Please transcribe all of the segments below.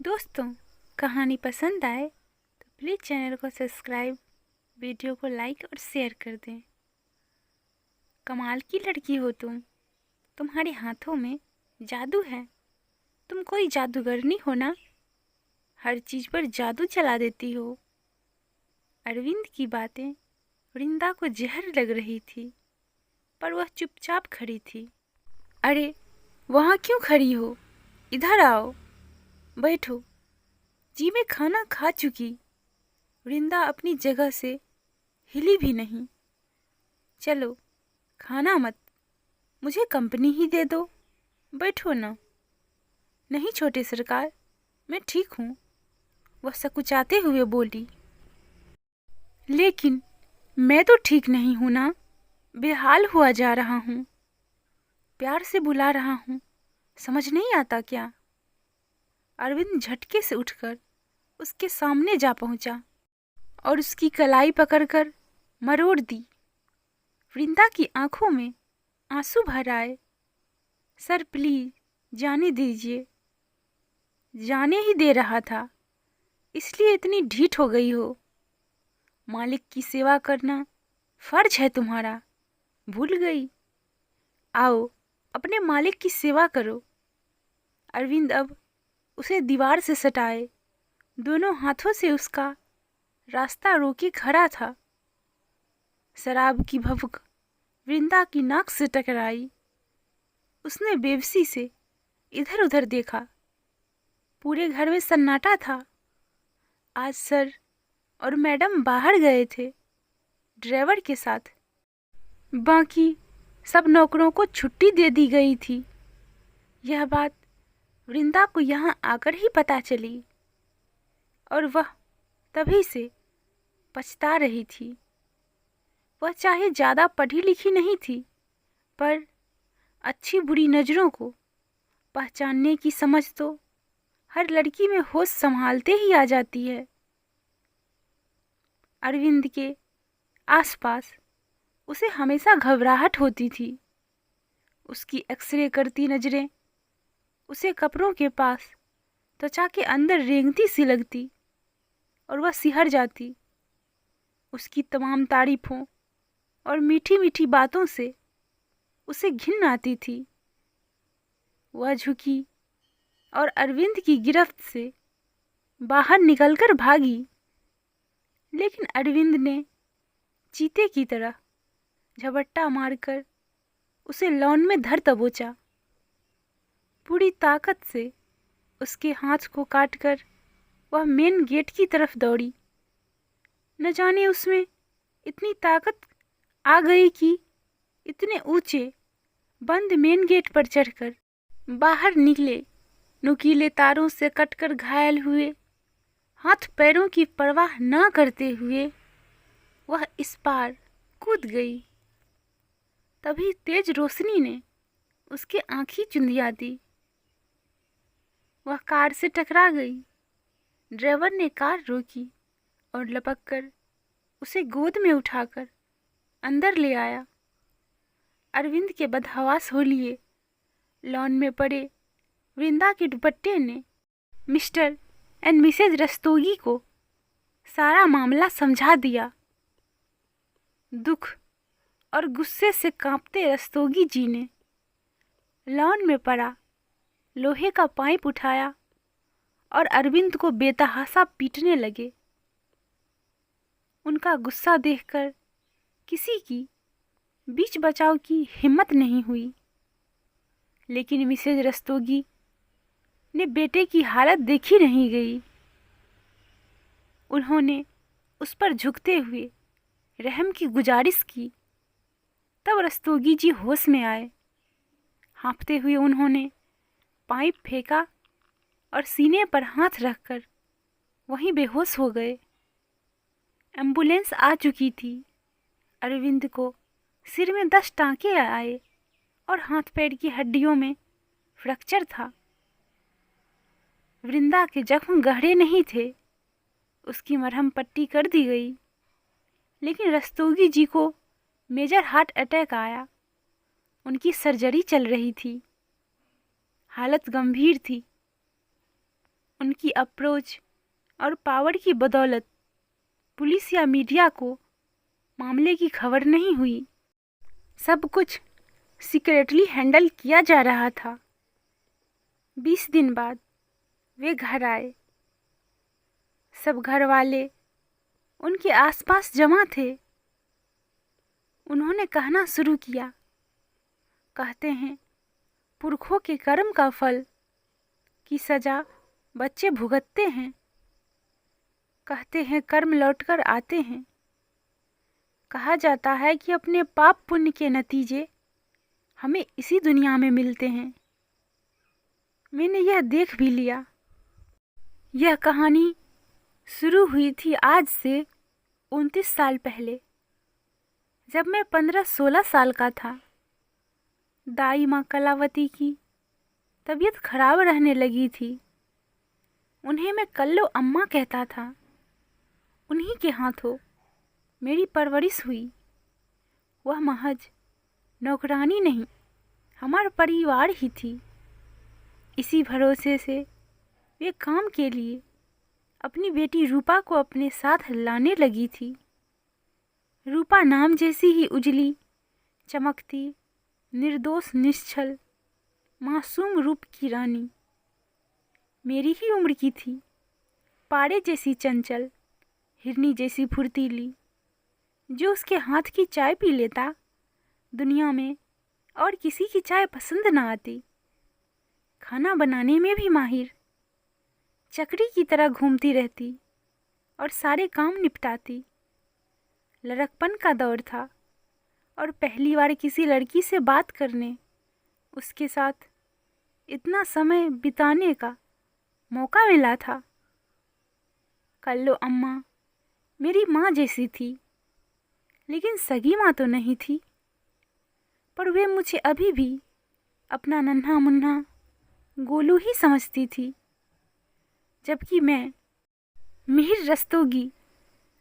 दोस्तों, कहानी पसंद आए तो प्लीज़ चैनल को सब्सक्राइब, वीडियो को लाइक और शेयर कर दें। कमाल की लड़की हो तुम। तुम्हारे हाथों में जादू है। तुम कोई जादूगरनी हो ना। हर चीज़ पर जादू चला देती हो। अरविंद की बातें वृंदा को जहर लग रही थी, पर वह चुपचाप खड़ी थी। अरे, वहाँ क्यों खड़ी हो? इधर आओ, बैठो। जी, मैं खाना खा चुकी। वृंदा अपनी जगह से हिली भी नहीं। चलो, खाना मत, मुझे कंपनी ही दे दो। बैठो ना। नहीं छोटे सरकार, मैं ठीक हूँ, वह सकुचाते हुए बोली। लेकिन मैं तो ठीक नहीं हूँ ना, बेहाल हुआ जा रहा हूँ। प्यार से बुला रहा हूँ, समझ नहीं आता क्या? अरविंद झटके से उठकर उसके सामने जा पहुंचा और उसकी कलाई पकड़कर मरोड़ दी। वृंदा की आंखों में आंसू भर आए। सर प्लीज, जाने दीजिए। जाने ही दे रहा था, इसलिए इतनी ढीठ हो गई हो। मालिक की सेवा करना फर्ज है तुम्हारा, भूल गई? आओ, अपने मालिक की सेवा करो। अरविंद अब उसे दीवार से सटाए दोनों हाथों से उसका रास्ता रोके खड़ा था। शराब की भभक वृंदा की नाक से टकराई। उसने बेबसी से इधर उधर देखा। पूरे घर में सन्नाटा था। आज सर और मैडम बाहर गए थे ड्राइवर के साथ। बाकी सब नौकरों को छुट्टी दे दी गई थी। यह बात वृंदा को यहाँ आकर ही पता चली और वह तभी से पछता रही थी। वह चाहे ज़्यादा पढ़ी लिखी नहीं थी, पर अच्छी बुरी नज़रों को पहचानने की समझ तो हर लड़की में होश संभालते ही आ जाती है। अरविंद के आसपास उसे हमेशा घबराहट होती थी। उसकी एक्सरे करती नजरें उसे कपड़ों के पास त्वचा के अंदर रेंगती सी लगती और वह सिहर जाती। उसकी तमाम तारीफों और मीठी मीठी बातों से उसे घिन आती थी। वह झुकी और अरविंद की गिरफ्त से बाहर निकलकर भागी। लेकिन अरविंद ने चीते की तरह झपट्टा मारकर उसे लॉन में धर दबोचा। पूरी ताकत से उसके हाथ को काटकर वह मेन गेट की तरफ दौड़ी। न जाने उसमें इतनी ताकत आ गई कि इतने ऊंचे बंद मेन गेट पर चढ़कर बाहर निकले। नुकीले तारों से कटकर घायल हुए हाथ पैरों की परवाह न करते हुए वह इस पार कूद गई। तभी तेज रोशनी ने उसके आंखें चुंधिया दी। वह कार से टकरा गई। ड्राइवर ने कार रोकी और लपक कर उसे गोद में उठाकर अंदर ले आया। अरविंद के बदहवास होलिये लॉन में पड़े वृंदा के दुपट्टे ने मिस्टर एंड मिसेज रस्तोगी को सारा मामला समझा दिया। दुख और गुस्से से कांपते रस्तोगी जी ने लॉन में पड़ा लोहे का पाइप उठाया और अरविंद को बेतहाशा पीटने लगे। उनका गुस्सा देखकर किसी की बीच बचाव की हिम्मत नहीं हुई। लेकिन मिसेज रस्तोगी ने बेटे की हालत देखी नहीं गई। उन्होंने उस पर झुकते हुए रहम की गुजारिश की। तब रस्तोगी जी होश में आए। हाँफते हुए उन्होंने पाइप फेंका और सीने पर हाथ रखकर वहीं बेहोश हो गए। एम्बुलेंस आ चुकी थी। अरविंद को सिर में 10 टांके आए और हाथ पैर की हड्डियों में फ्रैक्चर था। वृंदा के जख्म गहरे नहीं थे। उसकी मरहम पट्टी कर दी गई। लेकिन रस्तोगी जी को मेजर हार्ट अटैक आया। उनकी सर्जरी चल रही थी। हालत गंभीर थी। उनकी अप्रोच और पावर की बदौलत पुलिस या मीडिया को मामले की खबर नहीं हुई। सब कुछ सीक्रेटली हैंडल किया जा रहा था। 20 दिन बाद वे घर आए। सब घर वाले उनके आसपास जमा थे। उन्होंने कहना शुरू किया, कहते हैं पुरखों के कर्म का फल की सजा बच्चे भुगतते हैं। कहते हैं कर्म लौटकर आते हैं। कहा जाता है कि अपने पाप पुण्य के नतीजे हमें इसी दुनिया में मिलते हैं। मैंने यह देख भी लिया। यह कहानी शुरू हुई थी आज से 29 साल पहले, जब मैं 15-16 साल का था। दाई माँ कलावती की तबीयत खराब रहने लगी थी। उन्हें मैं कल्लो अम्मा कहता था। उन्हीं के हाथों मेरी परवरिश हुई। वह महज नौकरानी नहीं, हमारा परिवार ही थी। इसी भरोसे से वे काम के लिए अपनी बेटी रूपा को अपने साथ लाने लगी थी। रूपा नाम जैसी ही उजली, चमकती, निर्दोष, निश्चल, मासूम रूप की रानी मेरी ही उम्र की थी। पारे जैसी चंचल, हिरनी जैसी फुर्तीली। जो उसके हाथ की चाय पी लेता, दुनिया में और किसी की चाय पसंद ना आती। खाना बनाने में भी माहिर, चकरी की तरह घूमती रहती और सारे काम निपटाती। लड़कपन का दौर था और पहली बार किसी लड़की से बात करने, उसके साथ इतना समय बिताने का मौका मिला था। कल्लो अम्मा मेरी माँ जैसी थी, लेकिन सगी माँ तो नहीं थी। पर वे मुझे अभी भी अपना नन्हा मुन्ना गोलू ही समझती थी, जबकि मैं मिहिर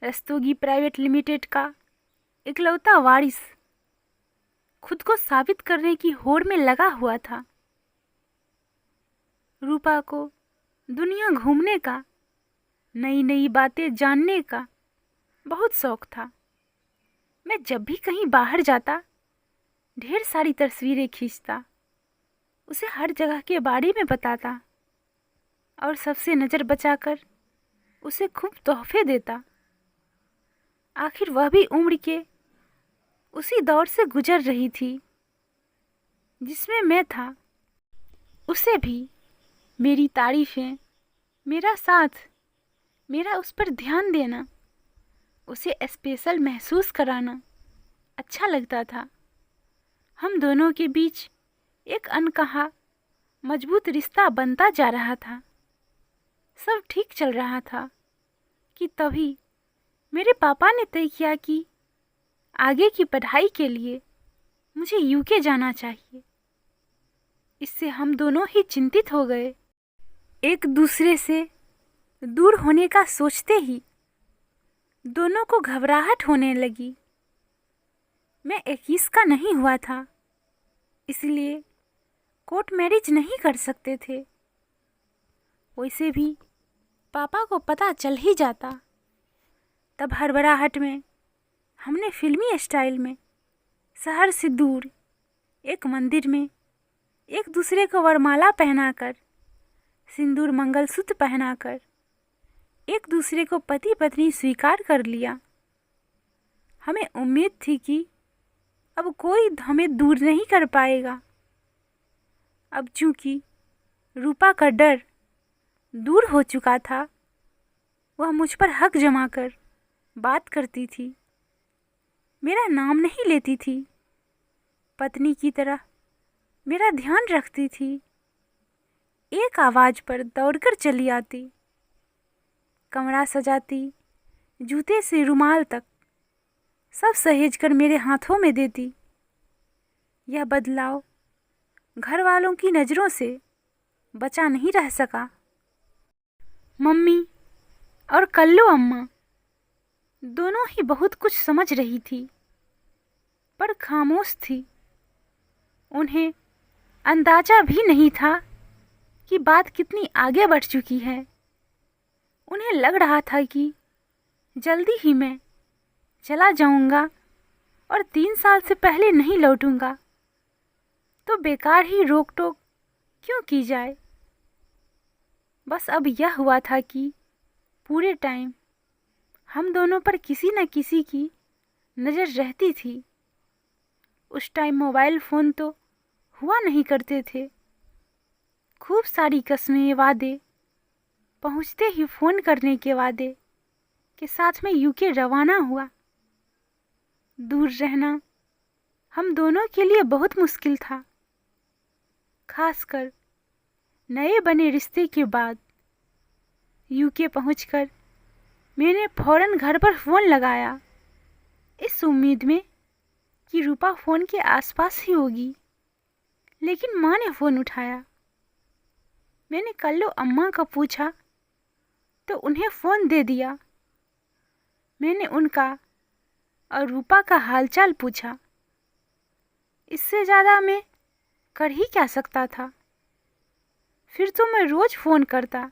रस्तोगी प्राइवेट लिमिटेड का इकलौता वारिस खुद को साबित करने की होड़ में लगा हुआ था। रूपा को दुनिया घूमने का, नई नई बातें जानने का बहुत शौक था। मैं जब भी कहीं बाहर जाता, ढेर सारी तस्वीरें खींचता, उसे हर जगह के बारे में बताता और सबसे नज़र बचाकर उसे खूब तोहफे देता। आखिर वह भी उम्र के उसी दौर से गुजर रही थी जिसमें मैं था। उसे भी मेरी तारीफें, मेरा साथ, मेरा उस पर ध्यान देना, उसे स्पेशल महसूस कराना अच्छा लगता था। हम दोनों के बीच एक अनकहा मजबूत रिश्ता बनता जा रहा था। सब ठीक चल रहा था कि तभी मेरे पापा ने तय किया कि आगे की पढ़ाई के लिए मुझे यूके जाना चाहिए। इससे हम दोनों ही चिंतित हो गए। एक दूसरे से दूर होने का सोचते ही दोनों को घबराहट होने लगी। मैं 21 का नहीं हुआ था, इसलिए कोर्ट मैरिज नहीं कर सकते थे। वैसे भी पापा को पता चल ही जाता। तब हड़बड़ाहट में हमने फिल्मी स्टाइल में शहर से दूर एक मंदिर में एक दूसरे को वरमाला पहनाकर, सिंदूर मंगलसूत्र पहनाकर एक दूसरे को पति पत्नी स्वीकार कर लिया। हमें उम्मीद थी कि अब कोई हमें दूर नहीं कर पाएगा। अब चूंकि रूपा का डर दूर हो चुका था, वह मुझ पर हक जमाकर बात करती थी, मेरा नाम नहीं लेती थी, पत्नी की तरह मेरा ध्यान रखती थी। एक आवाज़ पर दौड़कर चली आती, कमरा सजाती, जूते से रुमाल तक सब सहेज कर मेरे हाथों में देती। यह बदलाव घर वालों की नज़रों से बचा नहीं रह सका। मम्मी और कल्लू अम्मा दोनों ही बहुत कुछ समझ रही थी, पर खामोश थी। उन्हें अंदाजा भी नहीं था कि बात कितनी आगे बढ़ चुकी है। उन्हें लग रहा था कि जल्दी ही मैं चला जाऊंगा और 3 साल से पहले नहीं लौटूंगा, तो बेकार ही रोक टोक क्यों की जाए। बस अब यह हुआ था कि पूरे टाइम हम दोनों पर किसी न किसी की नज़र रहती थी। उस टाइम मोबाइल फ़ोन तो हुआ नहीं करते थे। खूब सारी कस्में, वादे, पहुंचते ही फ़ोन करने के वादे के साथ में यूके रवाना हुआ। दूर रहना हम दोनों के लिए बहुत मुश्किल था, खासकर नए बने रिश्ते के बाद। यूके पहुंचकर मैंने फौरन घर पर फ़ोन लगाया, इस उम्मीद में कि रूपा फ़ोन के आसपास ही होगी, लेकिन माँ ने फ़ोन उठाया। मैंने कल्लू अम्मा का पूछा तो उन्हें फ़ोन दे दिया। मैंने उनका और रूपा का हालचाल पूछा। इससे ज़्यादा मैं कर ही क्या सकता था। फिर तो मैं रोज़ फ़ोन करता,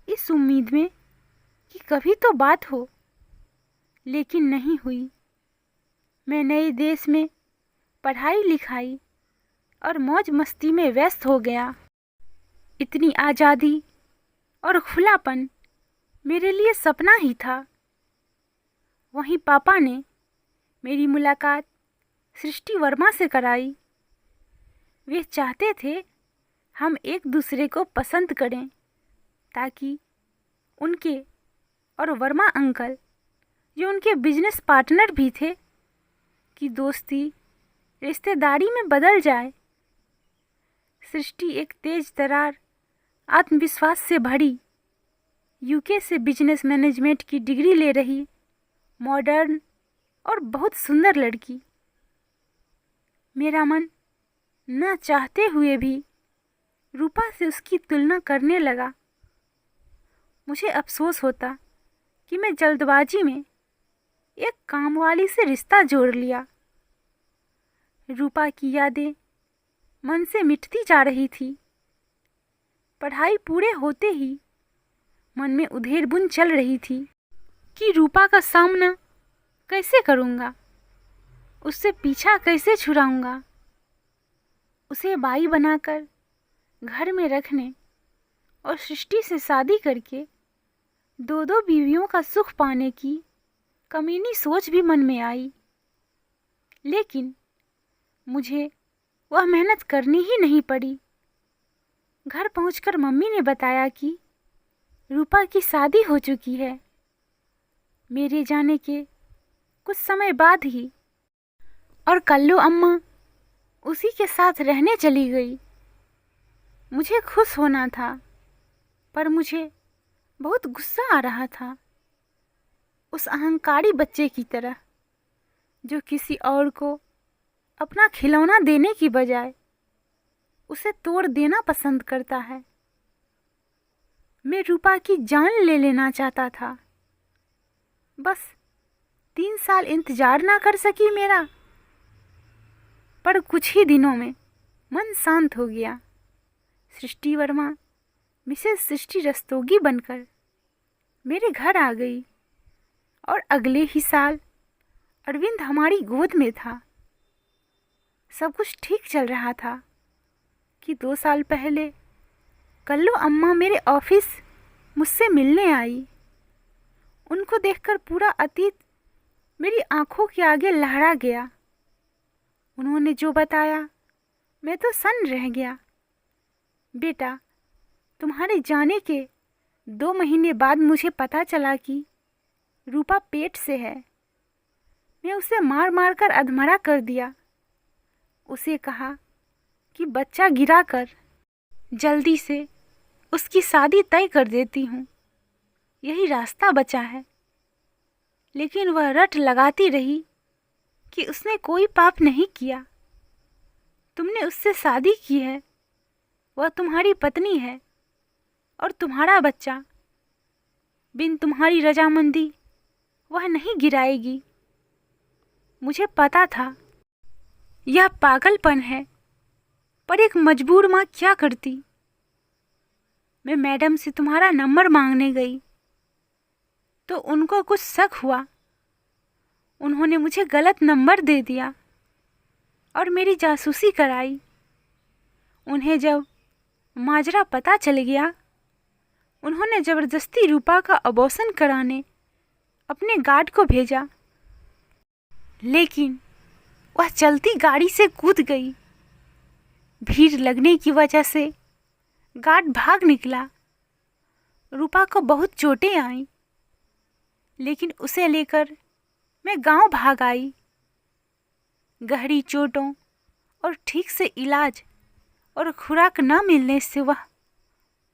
इस उम्मीद में कि कभी तो बात हो, लेकिन नहीं हुई। मैं नए देश में पढ़ाई लिखाई और मौज मस्ती में व्यस्त हो गया। इतनी आज़ादी और खुलापन मेरे लिए सपना ही था। वहीं पापा ने मेरी मुलाकात सृष्टि वर्मा से कराई। वे चाहते थे हम एक दूसरे को पसंद करें, ताकि उनके और वर्मा अंकल, जो उनके बिजनेस पार्टनर भी थे, की दोस्ती रिश्तेदारी में बदल जाए। सृष्टि एक तेज तरार, आत्मविश्वास से भरी, यूके से बिजनेस मैनेजमेंट की डिग्री ले रही, मॉडर्न और बहुत सुंदर लड़की। मेरा मन न चाहते हुए भी रूपा से उसकी तुलना करने लगा। मुझे अफसोस होता कि मैं जल्दबाजी में एक कामवाली से रिश्ता जोड़ लिया। रूपा की यादें मन से मिटती जा रही थी। पढ़ाई पूरे होते ही मन में उधेड़-बुन चल रही थी कि रूपा का सामना कैसे करूँगा, उससे पीछा कैसे छुड़ाऊँगा। उसे बाई बनाकर घर में रखने और सृष्टि से शादी करके दो दो बीवियों का सुख पाने की कमीनी सोच भी मन में आई। लेकिन मुझे वह मेहनत करनी ही नहीं पड़ी। घर पहुंचकर मम्मी ने बताया कि रूपा की शादी हो चुकी है। मेरे जाने के कुछ समय बाद ही और कल्लू अम्मा उसी के साथ रहने चली गई। मुझे खुश होना था, पर मुझे बहुत गुस्सा आ रहा था, उस अहंकारी बच्चे की तरह जो किसी और को अपना खिलौना देने की बजाय उसे तोड़ देना पसंद करता है। मैं रूपा की जान ले लेना चाहता था। बस 3 साल इंतजार ना कर सकी मेरा, पर कुछ ही दिनों में मन शांत हो गया। सृष्टि वर्मा मिसेस सृष्टि रस्तोगी बनकर मेरे घर आ गई और अगले ही साल अरविंद हमारी गोद में था। सब कुछ ठीक चल रहा था कि 2 साल पहले कल्लू अम्मा मेरे ऑफिस मुझसे मिलने आई। उनको देखकर पूरा अतीत मेरी आंखों के आगे लहरा गया। उन्होंने जो बताया मैं तो सन्न रह गया। बेटा, तुम्हारे जाने के 2 महीने बाद मुझे पता चला कि रूपा पेट से है। मैं उसे मार मार कर अधमरा कर दिया। उसे कहा कि बच्चा गिरा कर जल्दी से उसकी शादी तय कर देती हूँ, यही रास्ता बचा है। लेकिन वह रट लगाती रही कि उसने कोई पाप नहीं किया। तुमने उससे शादी की है, वह तुम्हारी पत्नी है और तुम्हारा बच्चा बिन तुम्हारी रजामंदी वह नहीं गिराएगी। मुझे पता था यह पागलपन है, पर एक मजबूर माँ क्या करती। मैं मैडम से तुम्हारा नंबर मांगने गई। तो उनको कुछ शक हुआ। उन्होंने मुझे गलत नंबर दे दिया और मेरी जासूसी कराई। उन्हें जब माजरा पता चल गया, उन्होंने ज़बरदस्ती रूपा का अबॉर्शन कराने अपने गार्ड को भेजा, लेकिन वह चलती गाड़ी से कूद गई। भीड़ लगने की वजह से गार्ड भाग निकला। रूपा को बहुत चोटें आईं, लेकिन उसे लेकर मैं गांव भाग आई। गहरी चोटों और ठीक से इलाज और खुराक न मिलने से वह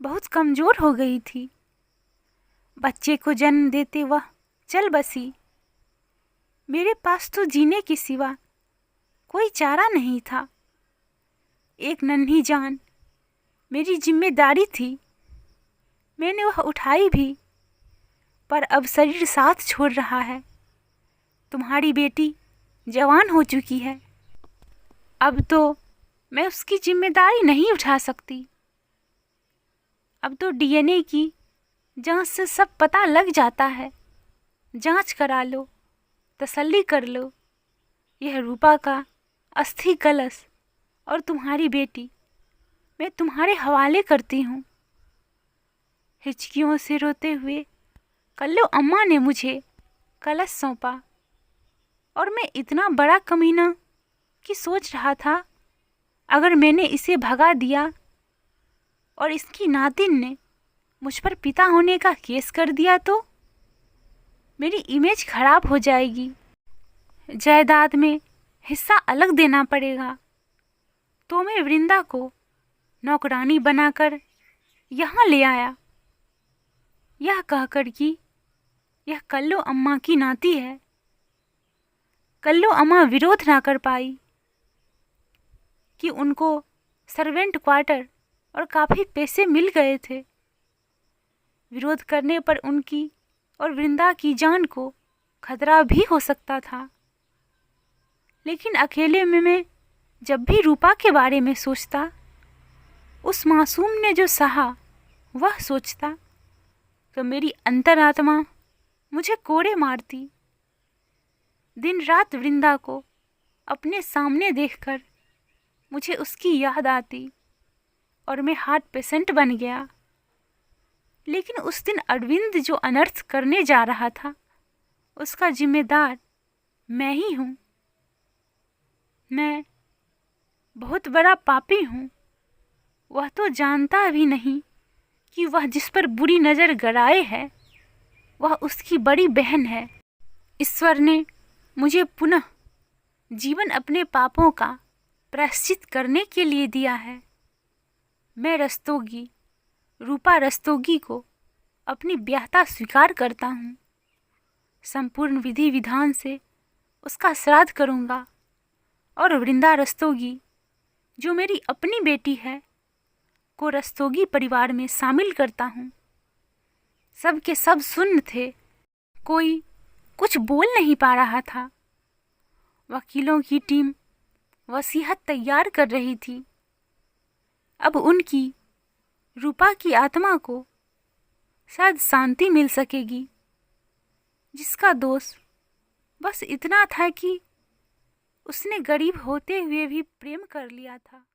बहुत कमज़ोर हो गई थी। बच्चे को जन्म देते वह चल बसी। मेरे पास तो जीने के सिवा कोई चारा नहीं था। एक नन्ही जान मेरी जिम्मेदारी थी। मैंने वह उठाई भी, पर अब शरीर साथ छोड़ रहा है। तुम्हारी बेटी जवान हो चुकी है, अब तो मैं उसकी जिम्मेदारी नहीं उठा सकती। अब तो डीएनए की जांच से सब पता लग जाता है। जांच करा लो, तसल्ली कर लो। यह रूपा का अस्थि कलश और तुम्हारी बेटी मैं तुम्हारे हवाले करती हूँ। हिचकियों से रोते हुए कल्लू अम्मा ने मुझे कलश सौंपा और मैं इतना बड़ा कमीना कि सोच रहा था, अगर मैंने इसे भगा दिया और इसकी नातिन ने मुझ पर पिता होने का केस कर दिया तो मेरी इमेज खराब हो जाएगी। जायदाद में हिस्सा अलग देना पड़ेगा। तो मैं वृंदा को नौकरानी बनाकर यहाँ ले आया, यह कहकर कि यह कल्लू अम्मा की नाती है। कल्लू अम्मा विरोध ना कर पाई कि उनको सर्वेंट क्वार्टर और काफ़ी पैसे मिल गए थे। विरोध करने पर उनकी और वृंदा की जान को खतरा भी हो सकता था। लेकिन अकेले में मैं जब भी रूपा के बारे में सोचता, उस मासूम ने जो सहा वह सोचता, तो मेरी अंतरात्मा मुझे कोड़े मारती। दिन रात वृंदा को अपने सामने देखकर मुझे उसकी याद आती और मैं हार्ट पेशेंट बन गया। लेकिन उस दिन अरविंद जो अनर्थ करने जा रहा था, उसका जिम्मेदार मैं ही हूँ। मैं बहुत बड़ा पापी हूँ। वह तो जानता भी नहीं कि वह जिस पर बुरी नज़र गड़ाए है वह उसकी बड़ी बहन है। ईश्वर ने मुझे पुनः जीवन अपने पापों का प्रायश्चित करने के लिए दिया है। मैं रस्तोगी, रूपा रस्तोगी को अपनी ब्याहता स्वीकार करता हूँ। संपूर्ण विधि विधान से उसका श्राद्ध करूँगा और वृंदा रस्तोगी, जो मेरी अपनी बेटी है, को रस्तोगी परिवार में शामिल करता हूँ। सब के सब सुन्न थे, कोई कुछ बोल नहीं पा रहा था। वकीलों की टीम वसीयत तैयार कर रही थी। अब उनकी रूपा की आत्मा को शायद शांति मिल सकेगी, जिसका दोष बस इतना था कि उसने गरीब होते हुए भी प्रेम कर लिया था।